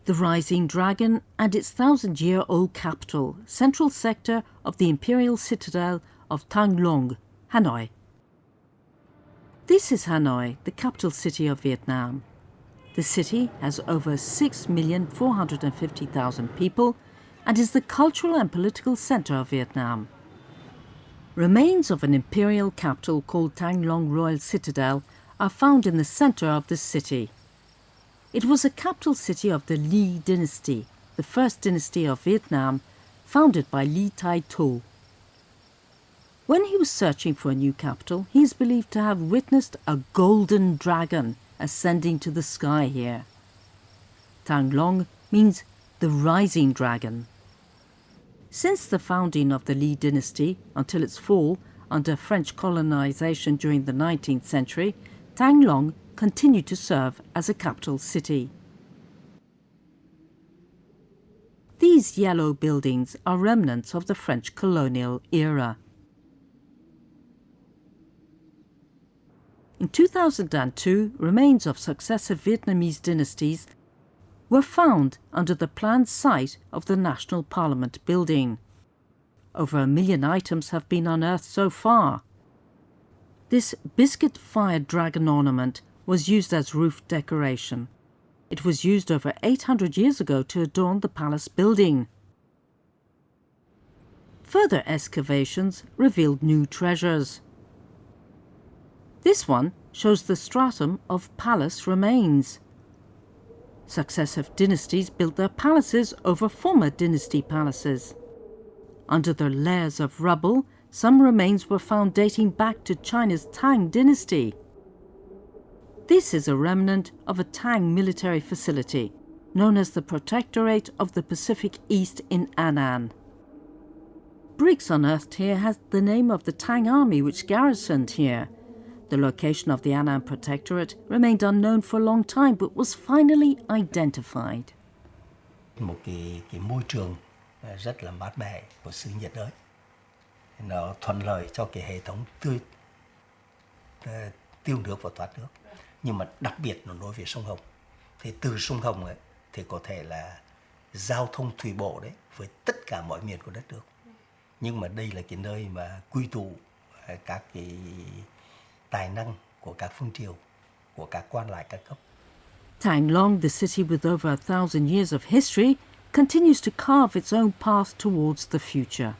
The rising dragon and its 1,000-year-old capital, central sector of the Imperial Citadel of Thang Long, Hanoi. This is Hanoi, the capital city of Vietnam. The city has over 6,450,000 people and is the cultural and political center of Vietnam. Remains of an imperial capital called Thang Long Royal Citadel are found in the center of the city. It was a capital city of the Ly Dynasty, the first dynasty of Vietnam, founded by Ly Viet Dynasty. When he was searching for a new capital, he is believed to have witnessed a golden dragon ascending to the sky here. Thang Long means the rising dragon. Since the founding of the Ly Dynasty until its fall under French colonization during the 19th century, Thang Long continued to serve as a capital city. These yellow buildings are remnants of the French colonial era. In 2002, remains of successive Vietnamese dynasties were found under the planned site of the National Parliament building. Over 1 million items have been unearthed so far. This biscuit-fired dragon ornament was used as roof decoration. It was used over 800 years ago to adorn the palace building. Further excavations revealed new treasures. This one shows the stratum of palace remains. Successive dynasties built their palaces over former dynasty palaces. Under the layers of rubble, some remains were found dating back to China's Tang dynasty. This is a remnant of a Tang military facility, known as the Protectorate of the Pacific East in Annan. Bricks unearthed here has the name of the Tang army which garrisoned here. The location of the Annan Protectorate remained unknown for a long time but was finally identified. Một cái môi trường rất là mát mẻ của xứ nhiệt đới. Nó thuận lợi cho cái hệ thống tiêu nước và thoát nước. Nhưng mà đặc biệt nó nối với sông Hồng. Thì từ sông Hồng ấy, thì có thể là giao thông thủy bộ đấy với tất cả mọi miền của đất nước. Nhưng mà đây là cái nơi mà quy tụ các cái tài năng của các phương triều, của các quan lại các cấp. Thang Long, the city with over 1,000 years of history, continues to carve its own path towards the future.